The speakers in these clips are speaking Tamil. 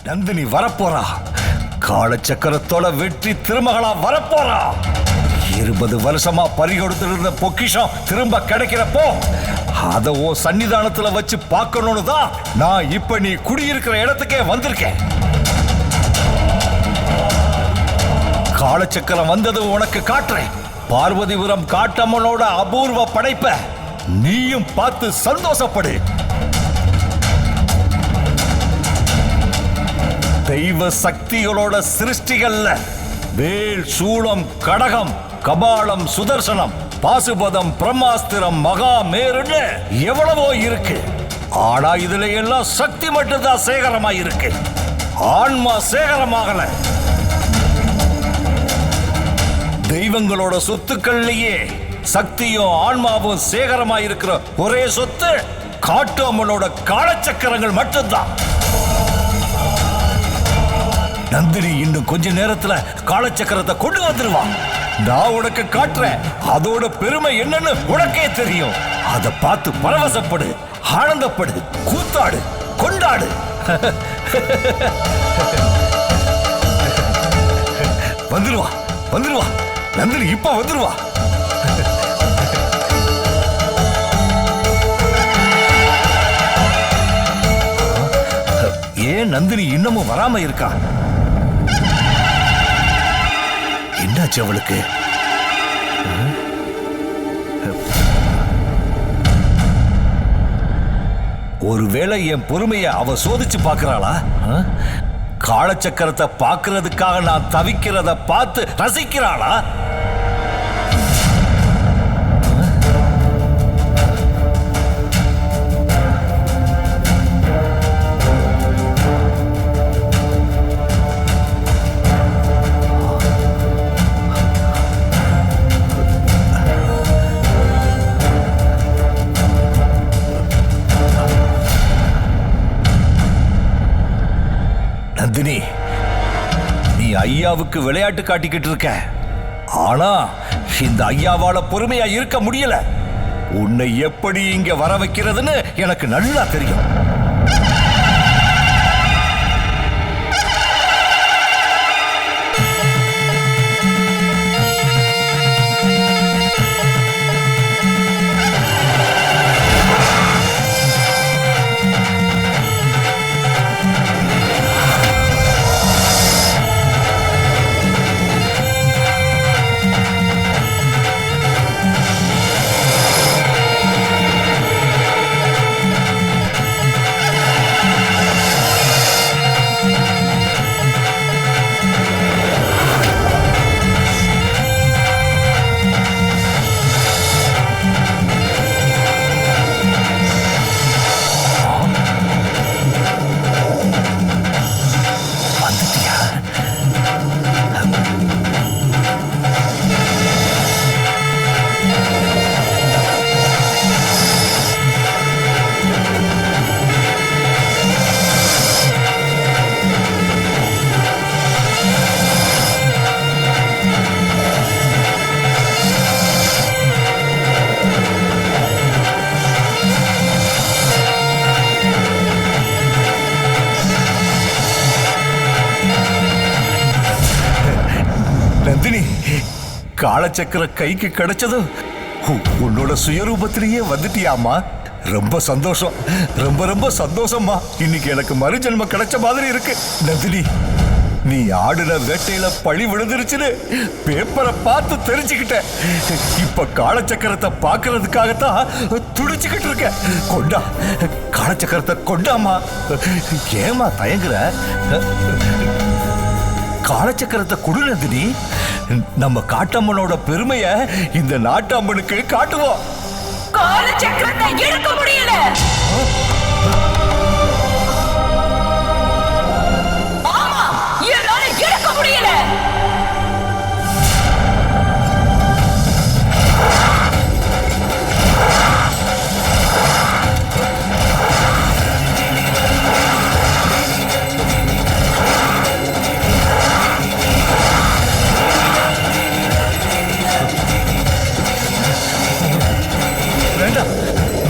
நந்தினி வரப்போறா. காலச்சக்கரத்தோட வெற்றி திருமகளா வரப்போறா. 20 வருஷமா பறிகொடுத்திருந்த பொக்கிஷம் திரும்ப கிடைக்கிறப்போ அத ஓ சன்னிதானத்துல வச்சு பார்க்கணும்னு தான் நான் இப்ப நீ குடியிருக்கிற இடத்துக்கே வந்திருக்கேன். காலச்சக்கரம் வந்தது உனக்கு காட்டுறேன். பார்வதிபுரம் காட்டம்மனோட அபூர்வ படைப்ப நீயும் பார்த்து சந்தோஷப்படு. தெய்வ சக்திகளோட சிருஷ்டிகள்ல வேல், சூளம், கடகம், கபாலம், சுதர்சனம், பாசுபதம், பிரம்மாஸ்திரம், மகா மேருன்னு எவ்வளவோ இருக்கு. ஆனா இதுல எல்லாம் சக்தி மட்டும்தான் சேகரமா இருக்கு. ஆன்மா சேகரமாகல. தெய்வங்களோட சொத்துக்கள்லயே சக்தியும் ஆன்மாவும் சேகரமா இருக்கிற ஒரே சொத்து காட்டு அம்மனோட காலச்சக்கரங்கள் மட்டும்தான். நந்தினி இன்னும் கொஞ்ச நேரத்துல காலச்சக்கரத்தை கொண்டு வந்துருவான். நான் உனக்கு காட்டுறேன். அதோட பெருமை என்னன்னு உனக்கே தெரியும். அதை பார்த்து பரவசப்படு, ஆனந்தப்படு, கூத்தாடு, கொண்டாடு. வந்துருவா வந்துருவா நந்தினி இப்ப வந்துருவா. ஏன் நந்தினி இன்னமும் வராம இருக்கா? என்னாச்சு அவளுக்கு? ஒருவேளை என் பொறுமையை அவ சோதிச்சு பார்க்கிறாளா? காலச்சக்கரத்தை பார்க்கறதுக்காக நான் தவிக்கிறத பார்த்து ரசிக்கிறாளா? நந்தினி, நீ ஐயாவுக்கு விளையாட்டு காட்டிக்கிட்டு இருக்க. ஆனா இந்த ஐயாவால பொறுமையா இருக்க முடியல. உன்னை எப்படி இங்க வர வைக்கிறதுன்னு எனக்கு நல்லா தெரியும். நந்தினி, காலச்சக்கர கைக்கு கிடைச்சதும் உன்னோட சுயரூபத்திலேயே வந்துட்டியாமா. ரொம்ப சந்தோஷம், ரொம்ப ரொம்ப சந்தோஷமா. இன்னைக்கு எனக்கு மறுஜென்ம கிடைச்ச மாதிரி இருக்கு. நந்தினி, நீ ஆடுன வேட்டையில பழி விழுந்துருச்சுன்னு பேப்பரை பார்த்து தெரிஞ்சுக்கிட்ட. இப்ப காலச்சக்கரத்தை பார்க்கறதுக்காகத்தான் துடிச்சுக்கிட்டு இருக்க. கொண்டா, காலச்சக்கரத்தை கொண்டாமா. ஏமா தயங்குற? காலச்சக்கரத்தை கொடு நந்தினி. நம்ம காட்டம்மனோட பெருமைய இந்த நாட்டம்மனுக்கு காட்டுவோம். காலச்சக்கரத்தை எடுக்க முடியல. ஆமா, என்னால எடுக்க முடியல.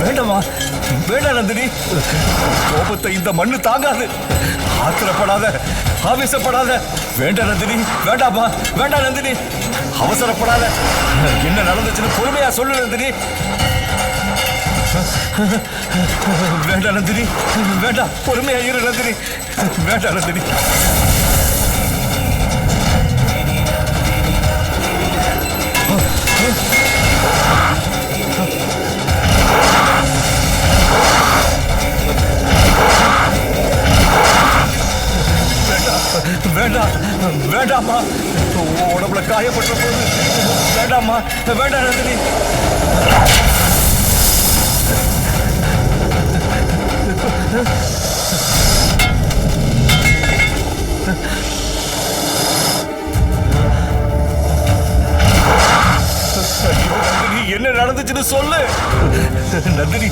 வேண்டாமா, வேண்டாம் நந்தினி. கோபத்தை இந்த மண்ணு தாங்காது. ஆத்திரப்படாத, ஆவேசப்படாத. வேண்டாம் நந்தினி, வேண்டாமா, வேண்டாம் நந்தினி, அவசரப்படாத. என்ன நடந்துச்சுன்னு பொறுமையா சொல்லு நந்தினி. வேண்டாம் நந்தினி, வேண்டாம், பொறுமையா இரு நந்தினி, வேண்டாம் நந்தினி. வேண்டாம், வேண்டாமா, உடம்புல காயப்பட்ட போது வேண்டாமா, வேண்டாம் நந்தினி. நந்தினி, என்ன நடந்துச்சுன்னு சொல்லு நந்தினி.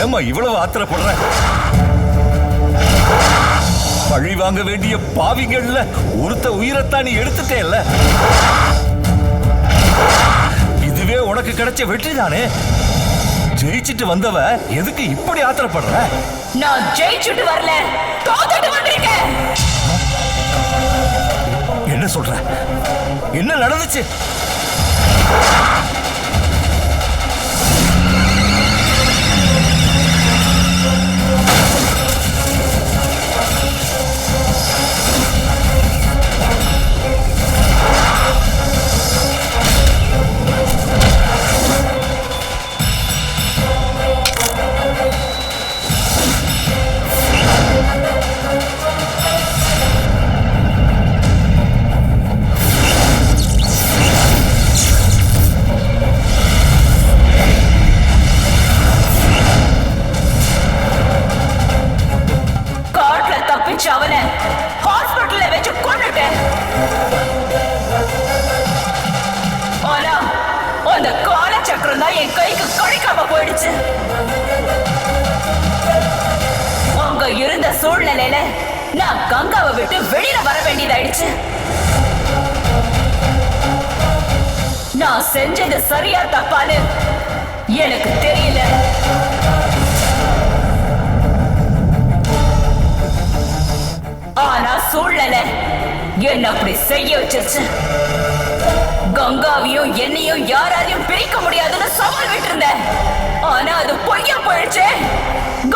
ஏமா இவ்வளவு ஆத்திரப்படுற? பழி வாங்க வேண்டிய பாவிங்கள்ல ஒருத்த உயிரத்தான் நீ எடுத்துட்டேல்ல. இதுவே உனக்கு கிடைச்ச வெற்றி தானே. ஜெயிச்சிட்டு வந்தவ எதுக்கு இப்படி ஆத்திரப்படுற? நான் ஜெயிச்சுட்டு வரல, தோத்துட்டு வந்திருக்கேன். என்ன சொல்ற? என்ன நடந்துச்சு? அவனை ஹாஸ்பிட்டல்ல வச்சு கொன்னுட்டேன். ஆனா அந்த காலச்சக்கரம் தான் என் கைக்கு கிடைக்காம போயிடுச்சு. அங்க இருந்த சூழ்நிலையில நான் கங்காவை விட்டு வெளியில வர வேண்டியதாயிடுச்சு. நான் செஞ்சது சரியா தப்பான்னு எனக்கு தெரியல. ஆனா சூழ்நிலை என்ன அப்படி செய்ய வச்சிருச்சு. கங்காவையும் என்னையும் யாராலையும் பிரிக்க முடியாதுன்னு சவால் விட்டு இருந்தேன். ஆனா அது பொய்யா போயிடுச்சு.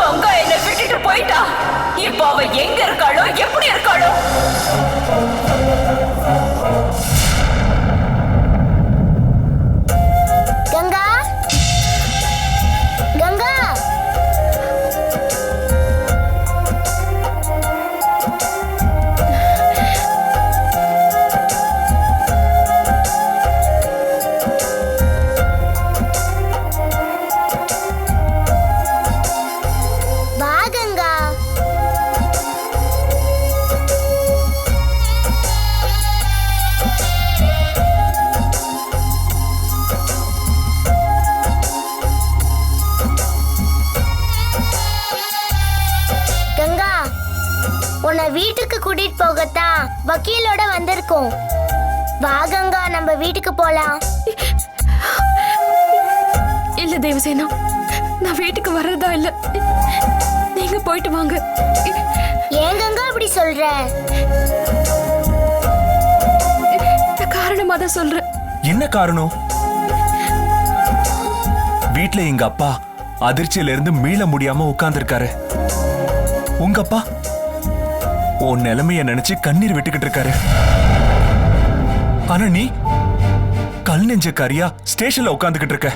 கங்கா என்ன விட்டுட்டு போயிட்டா. இப்ப அவ எங்க இருக்காளோ, எப்படி இருக்காளோ? கங்கா, கங்கா, உன்னை வீட்டுக்கு கூட்டிட்டு போகத்தான் வக்கீலோட வந்திருக்கோம். வா கங்கா, நம்ம வீட்டுக்கு போலாம். இல்ல தேவசேனா, நான் வீட்டுக்கு வர்றதா இல்ல. நீங்க போயிட்டு வாங்க. ஏன் கங்கா அப்படி சொல்ற? காரணமா தான் சொல்றேன். என்ன காரணம்? வீட்ல எங்க அப்பா அதிர்ச்சியில இருந்து மீள முடியாம உட்கார்ந்திருக்காரு. உங்க அப்பா உன் நிலைமைய நினைச்சு கண்ணீர் விட்டுக்கிட்டு இருக்காரு. ஆனா நீ கல் நெஞ்சக்காரியா ஸ்டேஷன்ல உட்கார்ந்துகிட்டு இருக்க.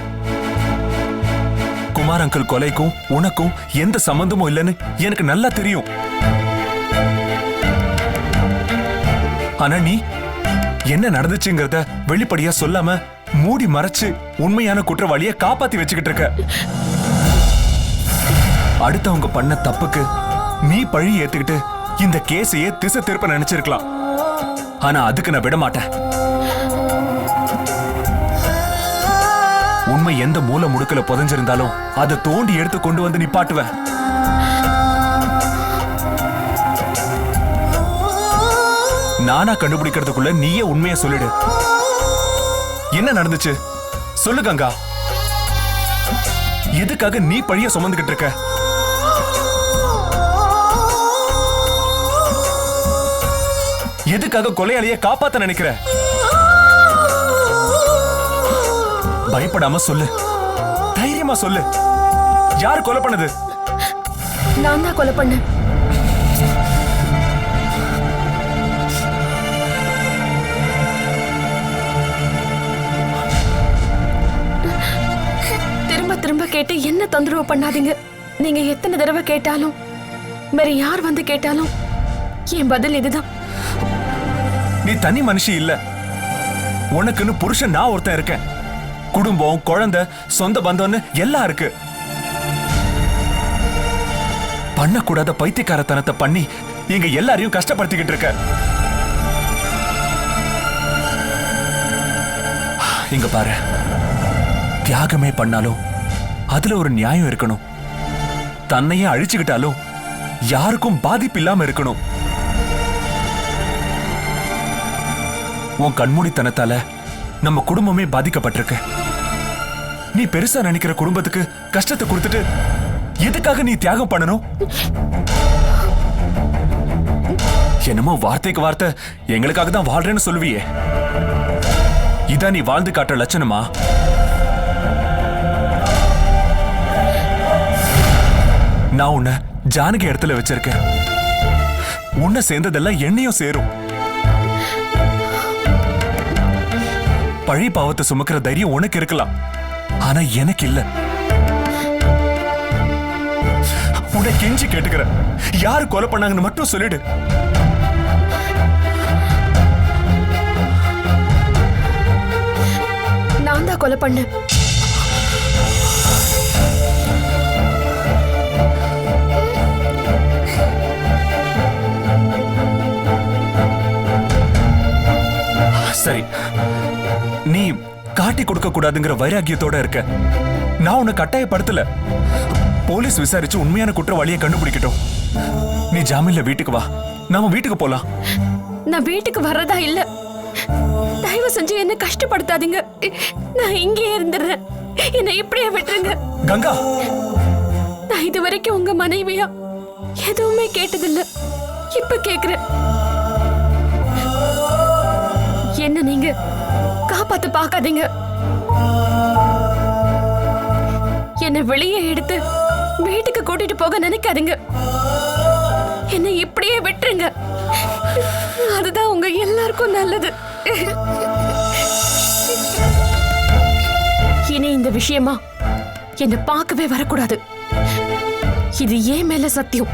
குமார் அங்கிள் கொலைக்கும் உனக்கும் எந்த சம்பந்தமும் இல்லைன்னு எனக்கு நல்லா தெரியும். ஆனா நீ என்ன நடந்துச்சுங்கிறத வெளிப்படையா சொல்லாம மூடி மறைச்சு உண்மையான குற்றவாளிய காப்பாத்தி வச்சுக்கிட்டு இருக்க. அடுத்தவங்க பண்ண தப்புக்கு நீ பழி ஏத்துக்கிட்டு இந்த கேஸையே திசை திருப்ப நினைச்சிருக்கலாம். ஆனா அதுக்கு நான் விட மாட்டேன். உண்மை எந்த மூல முடுக்கல புதைஞ்சிருந்தாலும் அதை தோண்டி எடுத்து கொண்டு வந்து நிப்பாட்டுவேன். நானா கண்டுபிடிக்கிறதுக்குள்ள நீயே உண்மையை சொல்லிடு. என்ன நடந்துச்சு சொல்லு கங்கா. எதுக்காக நீ பழிய சுமந்துகிட்டு இருக்க? எதுக்காக கொலையாளியை காப்பாத்த நினைக்கிற? பயப்படாம சொல்லு, தைரியமா சொல்லு. யார் கொலை பண்ணது? நான் தான் கொலை பண்ணேன். திரும்ப திரும்ப கேட்டு என்ன தொந்தரவு பண்ணாதீங்க. நீங்க எத்தனை தடவை கேட்டாலும், வேற யார் வந்து கேட்டாலும் என் பதில் இதுதான். நீ தனி மனுஷி இல்ல. உனக்குன்னு புருஷன் நான் ஒருத்தன் இருக்கேன். குடும்பம், குழந்தை, சொந்த பந்தம்னு எல்லாம் இருக்கு. பண்ணக்கூடாத பைத்தியக்காரத்தனத்தை பண்ணி எங்க எல்லாரையும் கஷ்டப்படுத்திக்கிட்டு இருக்க. இங்க பாரு, தியாகமே பண்ணாலும் அதுல ஒரு நியாயம் இருக்கணும். தன்னையே அழிச்சுக்கிட்டாலும் யாருக்கும் பாதிப்பு இல்லாம இருக்கணும். உன் கண்மூடித்தனத்தால நம்ம குடும்பமே பாதிக்கப்பட்டிருக்கு. நீ பெருசா நினைக்கிற குடும்பத்துக்கு கஷ்டத்தை கொடுத்துட்டு எதுக்காக நீ தியாகம் பண்ணணும்? என்னமோ வார்த்தைக்கு வார்த்தை எங்களுக்காக தான் வாழ்றேன்னு சொல்லுவியே, இதான் நீ வாழ்ந்து காட்டுற லட்சணமா? நான் உன்னை ஜானகி இடத்துல வச்சிருக்கேன். உன்னை சேர்ந்ததெல்லாம் என்னையும் சேரும். பழி பாவத்தை சுமக்கிற தைரியம் உனக்கு இருக்கலாம், ஆனா எனக்கு இல்ல. உன்னை கெஞ்சி கேட்டுக்கிற, யாரு கொலை பண்ணாங்கன்னு மட்டும் சொல்லிடு. நான் தான் கொலை பண்ணேன். சரி, நீ காட்டி கொடுக்க கூடாதுங்கிற வைராக்கியத்தோட இருக்க. நான் உன்னை கட்டாயப்படுத்தல. போலீஸ் விசாரிச்சு உண்மையான குற்றவாளியை கண்டுபிடிக்கட்டும். நீ ஜாமீன்ல வீட்டுக்கு வா, நாம வீட்டுக்கு போலாம். நான் வீட்டுக்கு வர்றதா இல்ல. தயவு செஞ்சு என்ன கஷ்டப்படுத்தாதீங்க. நான் இங்கே இருந்துடுறேன். என்னை இப்படியே விட்டுருங்க. கங்கா, நான் இது வரைக்கும் உங்க மனைவியா எதுவுமே கேட்டதில்ல. இப்ப கேக்குறேன். என்ன நீங்க காப்பாத்து பார்க்காதீங்க. என்னை வெளியே எடுத்து வீட்டுக்கு கூட்டிட்டு போக நினைக்காதீங்க. என்னை இப்படியே விட்டுருங்க. அதுதான் உங்க எல்லாருக்கும் நல்லது. இனி இந்த விஷயமா என்னை பார்க்கவே வரக்கூடாது. இது ஏன் மேல சத்தியம்.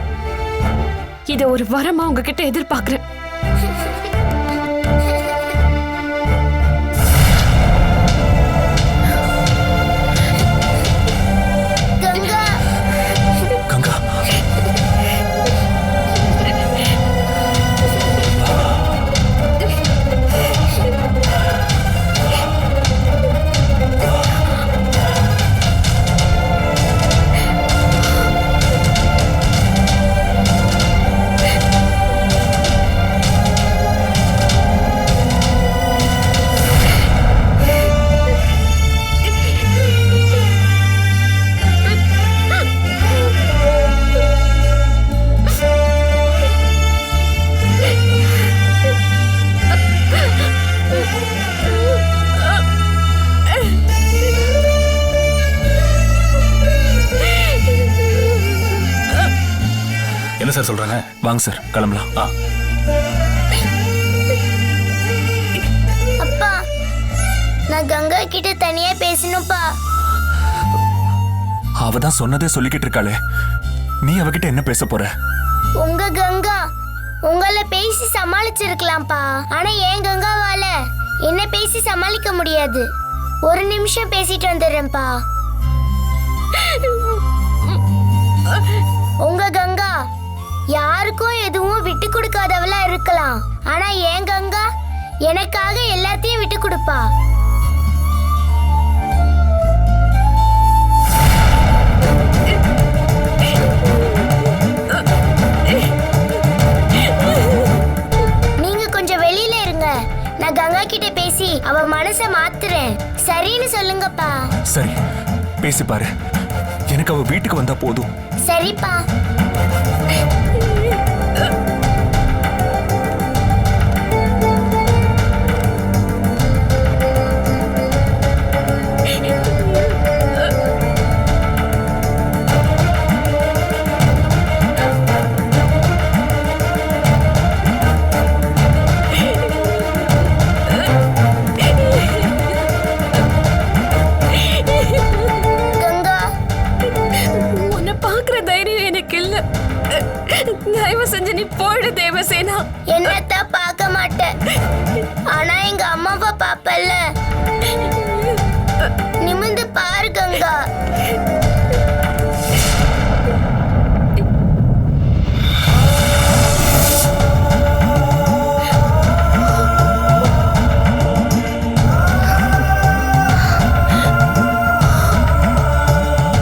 இத ஒரு வரமா உங்ககிட்ட எதிர்பார்க்கிறேன். கங்கா, என்ன சார் சொல்றாங்க? வாங்க சார், கிளம்பலாம். அப்பா, நான் கங்கா கிட்ட தனியா பேசணும்ப்பா. அவ தான் சொன்னதே சொல்லிக்கிட்டு இருக்காளே, நீ அவகிட்ட என்ன பேச போற? உங்க கங்கா உங்களை பேசி சமாளிச்சிருக்கலாம்ப்பா. ஆனா என் கங்காவால என்ன பேசி சமாளிக்க முடியாது. ஒரு நிமிஷம் பேசிட்டு வந்துடுறேன்ப்பா. உங்க கங்கா யாருக்கும் எதுவும் விட்டு கொடுக்காதவளா இருக்கலாம். ஆனா என் கங்கா எனக்காக எல்லாத்தையும் விட்டு கொடுப்பா. நீங்க கொஞ்சம் வெளியில இருங்க. நான் கங்கா கிட்ட பேசி அவ மனசை மாத்துறேன். சரின்னு சொல்லுங்கப்பா. சரி, பேசி பாரு. எனக்கு அவ வீட்டுக்கு வந்தா போதும். சரிப்பா. சேனா. என்னத்தான் பார்க்க மாட்டேன், ஆனா எங்க அம்மாவை பாப்பல்ல. நிமிந்து பாரு கங்கா.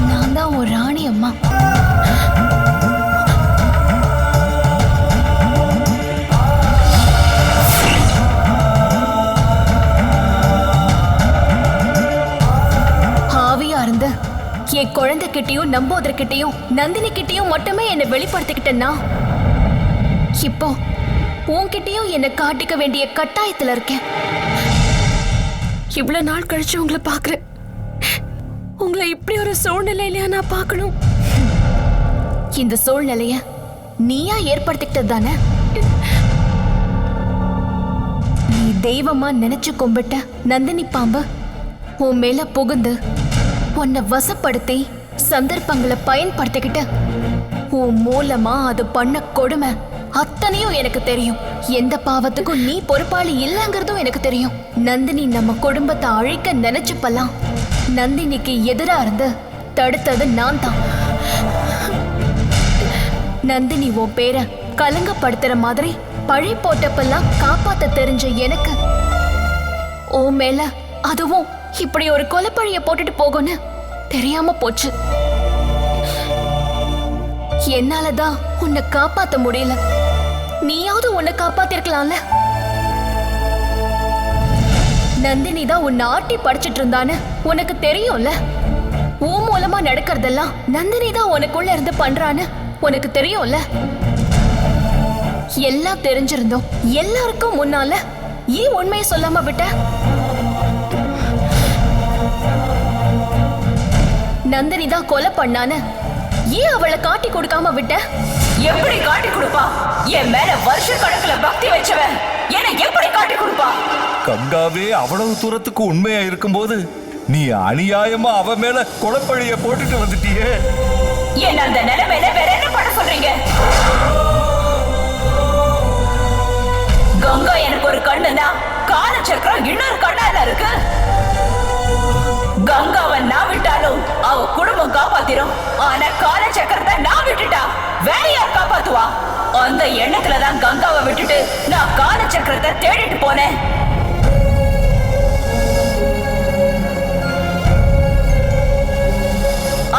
நான் தான் ஒரு ராணி அம்மா. என் குழந்தைகிட்டயும் நம்போதர்கிட்டயும் நந்தினி கிட்டயும் மட்டுமே என்னை வெளிப்படுத்திக்கிட்டேன்னா இப்போ உன்கிட்டயும் என்னை காட்டிக்க வேண்டிய கட்டாயத்துல இருக்கேன். இவ்வளவு நாள் கழிச்சு உங்களை பாக்குறேன். உங்களை இப்படி ஒரு சூழ்நிலையில நான் பார்க்கணும். இந்த சூழ்நிலைய நீயா ஏற்படுத்திக்கிட்டது தானே? நீ தெய்வமா நினைச்சு கும்பிட்ட நந்தினி பாம்பு உன் மேல புகுந்து உன்னை வசப்படுத்தி சந்தர்ப்பங்களை பயன்படுத்திக்கிட்ட உன் மூலமா அது பண்ண கொடுமை அத்தனையும் எனக்கு தெரியும். எந்த பாவத்துக்கும் நீ பொறுப்பாளி இல்லைங்கிறதும் எனக்கு தெரியும். நந்தினி நம்ம குடும்பத்தை அழிக்க நினைச்சப்பெல்லாம் நந்தினிக்கு எதிரா இருந்து தடுத்தது நான் தான். நந்தினி உன் பேரை கலங்கப்படுத்துற மாதிரி பழி போட்டப்பெல்லாம் காப்பாத்த தெரிஞ்ச எனக்கு உன் மேல அதுவும் இப்படி ஒரு கொலைப்பழிய போட்டுட்டு போகும்னு தெரியாம போச்சு. என்னாலதான் உன்னை காப்பாத்த முடியல. நீயாவது உன்னை காப்பாத்திருக்கலாம்ல. நந்தினி தான் உன்னை ஆட்டி படிச்சிட்டு இருந்தான்னு உனக்கு தெரியும்ல. உன் மூலமா நடக்கிறதெல்லாம் நந்தினி தான் உனக்குள்ள இருந்து பண்றான்னு உனக்கு தெரியும்ல. எல்லாம் தெரிஞ்சிருந்தோம் எல்லாருக்கும் முன்னால ஏன் உண்மையை சொல்லாம விட்ட? நந்தினி தான் கொலை பண்ணான்னு ஏன் அவளை காட்டி கொடுக்காம விட்ட? எப்படி காட்டி கொடுப்பா? என் மேல வருஷ கணக்குல பக்தி வச்சவன் என்ன எப்படி காட்டி கொடுப்பா? கங்காவே அவ்வளவு தூரத்துக்கு உண்மையா இருக்கும்போது நீ அநியாயமா அவ மேல கொலைப்பழிய போட்டுட்டு வந்துட்டியே. என்ன அந்த நிலைமையில வேற என்ன பண்ண சொல்றீங்க? கங்கா எனக்கு ஒரு கண்ணுனா காலச்சக்கரம் இன்னொரு கண்ணால இருக்கு. கங்காவை நான் விட்டாலும் அவ குடும்பம் காப்பாத்திரும். ஆனா காலச்சக்கரத்தை நான் விட்டுட்டா வேற யார் காப்பாத்துவா? அந்த எண்ணத்துலதான் கங்காவை விட்டுட்டு நான் காலச்சக்கரத்தை தேடிட்டு போனேன்.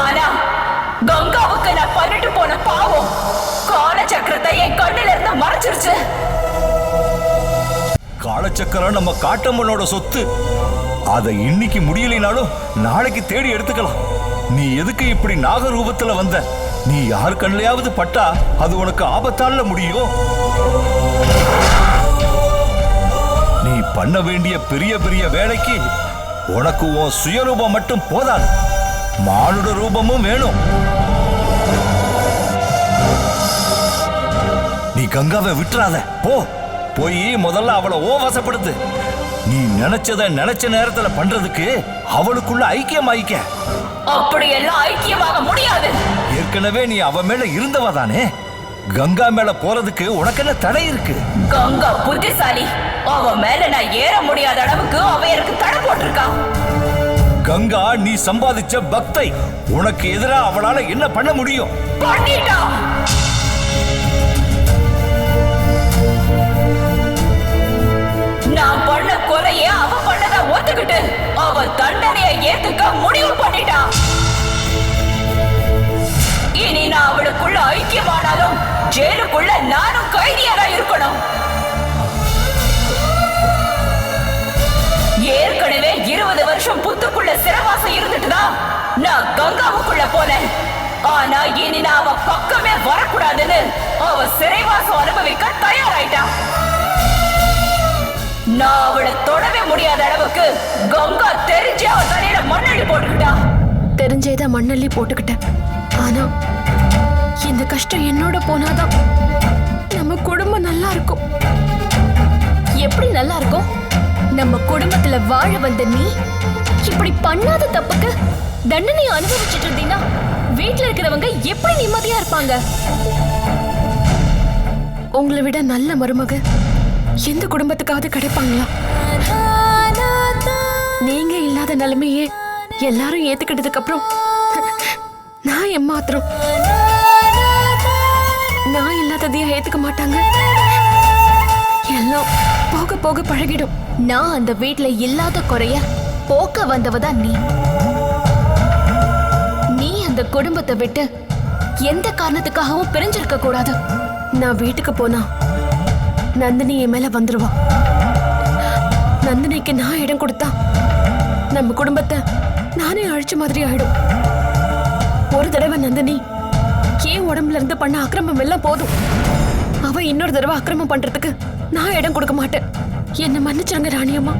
ஆனா கங்காவுக்கு நான் பண்ணிட்டு போன பாவம் காலச்சக்கரத்தை என் கண்ணுல இருந்து மறைச்சிருச்சு. காலச்சக்கரம் நம்ம காட்டம்மனோட சொத்து. அதை இன்னைக்கு முடியலைனாலும் நாளைக்கு தேடி எடுத்துக்கலாம். நீ எதுக்கு இப்படி நாக ரூபத்துல வந்த? நீ யார் கண்ணையாவது பட்டா அது உனக்கு ஆபத்தால முடியும். நீ பண்ண வேண்டிய பெரிய பெரிய வேலைக்கு உனக்கு உன் சுயரூபம் மட்டும் போதாது, மானுட ரூபமும் வேணும். நீ கங்காவை விட்டுறாத. போய் முதல்ல அவளை வசப்படுத்து. நீ நினைச்சத நினைச்ச நேரத்துல பண்றதுக்கு அவளுக்குள்ள ஐக்கியம் ஆயிக்க. அப்படியெல்லாம் ஐக்கியமாக முடியாது. ஏற்கனவே நீ அவ மேல இருந்தவ தானே. கங்கா மேல போறதுக்கு உனக்கு என்ன தடை இருக்கு? கங்கா புத்திசாலி. அவ மேல நான் ஏற முடியாத அளவுக்கு அவ எனக்கு தடை போட்டிருக்கா. கங்கா நீ சம்பாதிச்ச பக்தை. உனக்கு எதிரா அவளால என்ன பண்ண முடியும்? பண்ணிட்டா. நான் பண்ண கொலைய அவ பண்ணத ஒத்துக்கிட்டு அவ தண்டனையை ஏத்துக்க முடிவு பண்ணிட்டா. இனி நான் அவளுக்குள்ள ஐக்கியமானாலும் ஜெயிலுக்குள்ள நானும் கைதியாரா இருக்கணும். ஏற்கனவே 20 வருஷம் புத்துக்குள்ள சிறைவாசம் இருந்துட்டுதான் நான் கங்காவுக்குள்ள போனேன். ஆனா இனி நான் அவ பக்கமே வரக்கூடாதுன்னு அவ சிறைவாசம் அனுபவிக்க தயாராயிட்டா. நான் அவளை தொடவே முடியாத அளவுக்கு கங்கா தெரிஞ்சே அவ தலையில மண்ணள்ளி போட்டுக்கிட்டா. தெரிஞ்சேத மண்ணள்ளி போட்டுக்கிட்டேன். ஆனா இந்த கஷ்டம் என்னோட போனாதான் நம்ம குடும்பம் நல்லா இருக்கும். எப்படி நல்லா இருக்கும்? நம்ம குடும்பத்துல வாழ வந்த நீ இப்படி பண்ணாத தப்புக்கு தண்டனை அனுபவிச்சுட்டு இருந்தீங்கன்னா வீட்டுல இருக்கிறவங்க எப்படி நிம்மதியா இருப்பாங்க? உங்களை விட நல்ல மருமக எந்த குடும்பத்துக்காவது கிடைப்பாங்களா? நீங்க இல்லாத நிலைமையே எல்லாரும் ஏத்துக்கிட்டதுக்கு அப்புறம் நான் ஏமாத்திரம் நான் இல்லாததையா ஏத்துக்க மாட்டாங்க. எல்லாம் போக போக பழகிடும். நான் அந்த வீட்ல இல்லாத குறைய போக்க வந்தவதான் நீ. நீ அந்த குடும்பத்தை விட்டு எந்த காரணத்துக்காகவும் பிரிஞ்சிருக்க கூடாது. நான் வீட்டுக்கு போனா நந்தினி என் மேல வந்துருவா. நந்தினிக்கு நான் இடம் கொடுத்தா நம்ம குடும்பத்தை நானே அழிச்ச மாதிரி ஆயிடும். ஒரு தடவை நந்தினி ஏன் உடம்புல இருந்து பண்ண அக்கிரமம் எல்லாம் போதும். அவ இன்னொரு தடவை அக்கிரமம் பண்றதுக்கு நான் இடம் கொடுக்க மாட்டேன். என்ன மன்னிச்சிருங்க ராணியம்மா.